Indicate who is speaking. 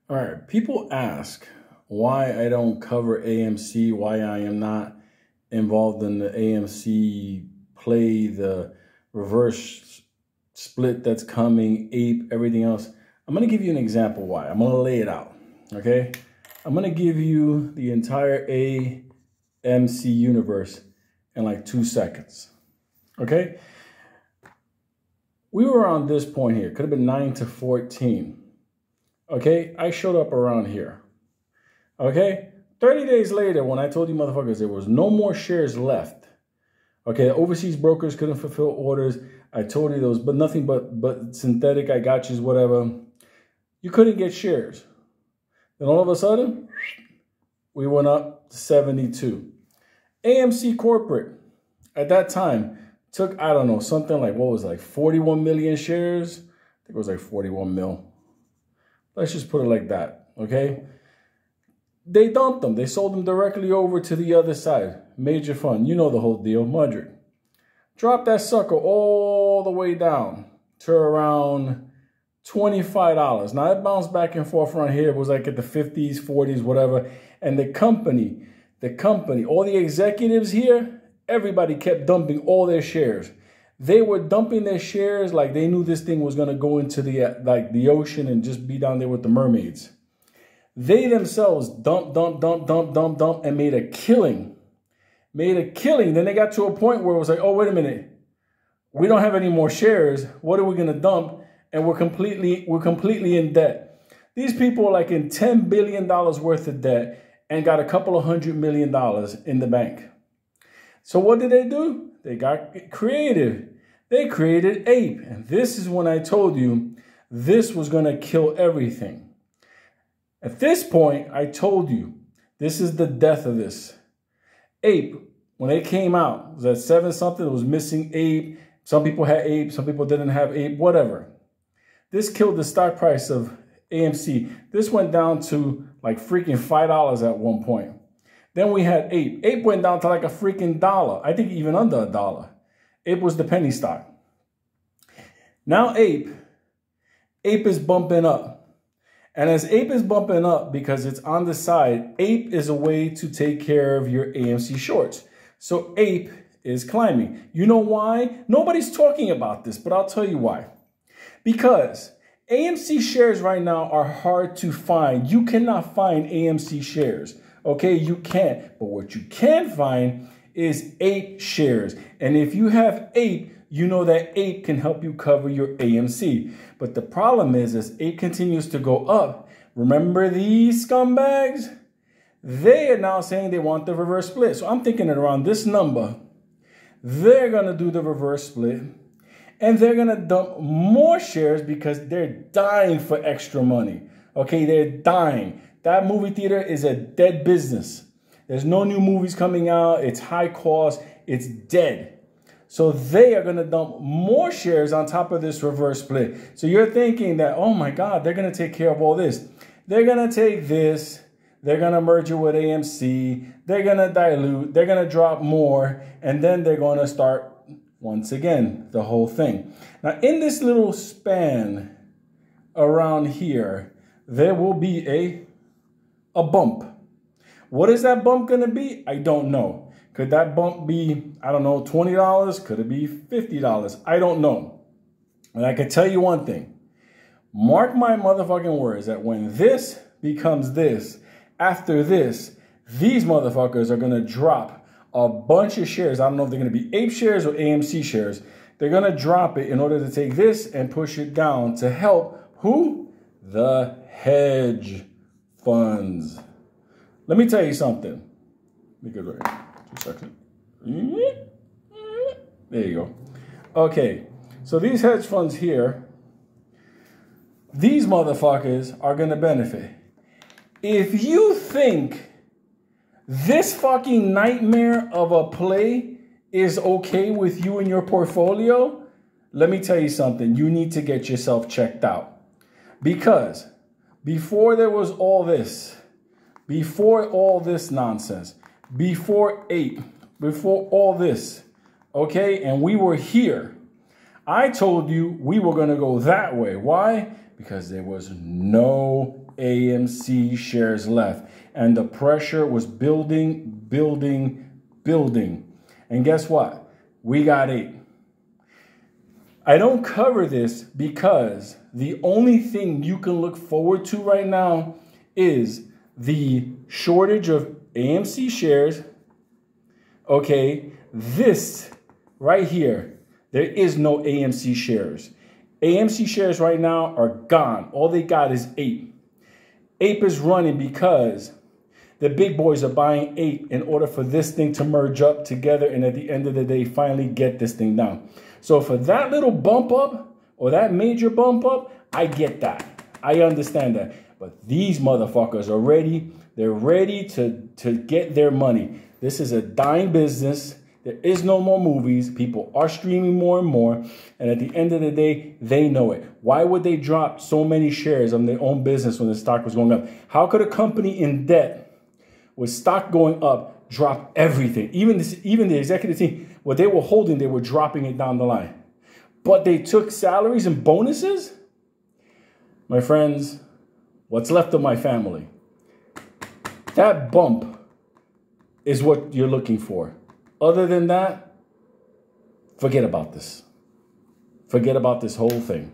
Speaker 1: All right, people ask why I don't cover AMC, why I am not involved in the AMC play, the reverse split that's coming, ape, everything else. I'm going to give you an example why. I'm going to lay it out, okay? I'm going to give you the entire AMC universe in like 2 seconds, okay? We were on this point here. Could have been 9 to 14. Okay, I showed up around here. Okay, 30 days later, when I told you motherfuckers there was no more shares left. Okay, overseas brokers couldn't fulfill orders. I told you those, but nothing but synthetic, I got yous, whatever. You couldn't get shares. Then all of a sudden, we went up to 72. AMC corporate at that time took, I don't know, something like, what was it, like 41 million shares? I think it was like 41 mil. Let's just put it like that, okay? They dumped them. They sold them directly over to the other side. Major fund. You know the whole deal. Mudrick. Dropped that sucker all the way down to around $25. Now, it bounced back and forth around here. It was like at the 50s, 40s, whatever. And the company, all the executives here, everybody kept dumping all their shares. They were dumping their shares like they knew this thing was going to go into the ocean and just be down there with the mermaids. They themselves dumped, and made a killing. Then they got to a point where it was like, oh, wait a minute. We don't have any more shares. What are we going to dump? And we're completely in debt. These people are like in $10 billion worth of debt and got a couple of $100 million in the bank. So what did they do? They got creative. They created ape. And this is when I told you this was going to kill everything. At this point, I told you this is the death of this. Ape, when it came out, it was at 7 something. It was missing ape. Some people had ape. Some people didn't have ape, whatever. This killed the stock price of AMC. This went down to like freaking $5 at one point. Then we had ape. Ape went down to like a freaking $1. I think even under $1. Ape was the penny stock. Now ape is bumping up. And as ape is bumping up because it's on the side, ape is a way to take care of your AMC shorts. So ape is climbing. You know why? Nobody's talking about this, but I'll tell you why. Because AMC shares right now are hard to find. You cannot find AMC shares. Okay, you can't. But what you can find is ape shares. And if you have ape, you know that ape can help you cover your AMC. But the problem is, as ape continues to go up, remember these scumbags? They are now saying they want the reverse split. So I'm thinking that around this number, they're going to do the reverse split. And they're going to dump more shares because they're dying for extra money. Okay, they're dying. That movie theater is a dead business. There's no new movies coming out. It's high cost. It's dead. So they are going to dump more shares on top of this reverse split. So you're thinking that, oh my God, they're going to take care of all this. They're going to take this. They're going to merge it with AMC. They're going to dilute. They're going to drop more. And then they're going to start, once again, the whole thing. Now, in this little span around here, there will be a bump. What is that bump going to be? I don't know. Could that bump be, I don't know, $20? Could it be $50? I don't know. And I can tell you one thing. Mark my motherfucking words that when this becomes this, after this, these motherfuckers are going to drop a bunch of shares. I don't know if they're going to be ape shares or AMC shares. They're going to drop it in order to take this and push it down to help who? The hedge funds. Let me tell you something. Let me go right. 2 seconds. There you go. Okay. So these hedge funds here, these motherfuckers are going to benefit. If you think this fucking nightmare of a play is okay with you and your portfolio, let me tell you something. You need to get yourself checked out. Because before there was all this, before all this nonsense, before ape, before all this, okay, and we were here, I told you we were going to go that way. Why? Because there was no AMC shares left. And the pressure was building, building, building. And guess what? We got 8. I don't cover this because the only thing you can look forward to right now is the shortage of AMC shares. Okay, this right here, there is no AMC shares. AMC shares right now are gone. All they got is APE. APE is running because the big boys are buying APE in order for this thing to merge up together and at the end of the day finally get this thing down. So for that little bump up or that major bump up, I get that. I understand that. But these motherfuckers are ready. They're ready to get their money. This is a dying business. There is no more movies. People are streaming more and more. And at the end of the day, they know it. Why would they drop so many shares on their own business when the stock was going up? How could a company in debt with stock going up drop everything? Even the executive team, what they were holding, they were dropping it down the line. But they took salaries and bonuses? My friends, what's left of my family? That bump is what you're looking for. Other than that, forget about this. Forget about this whole thing.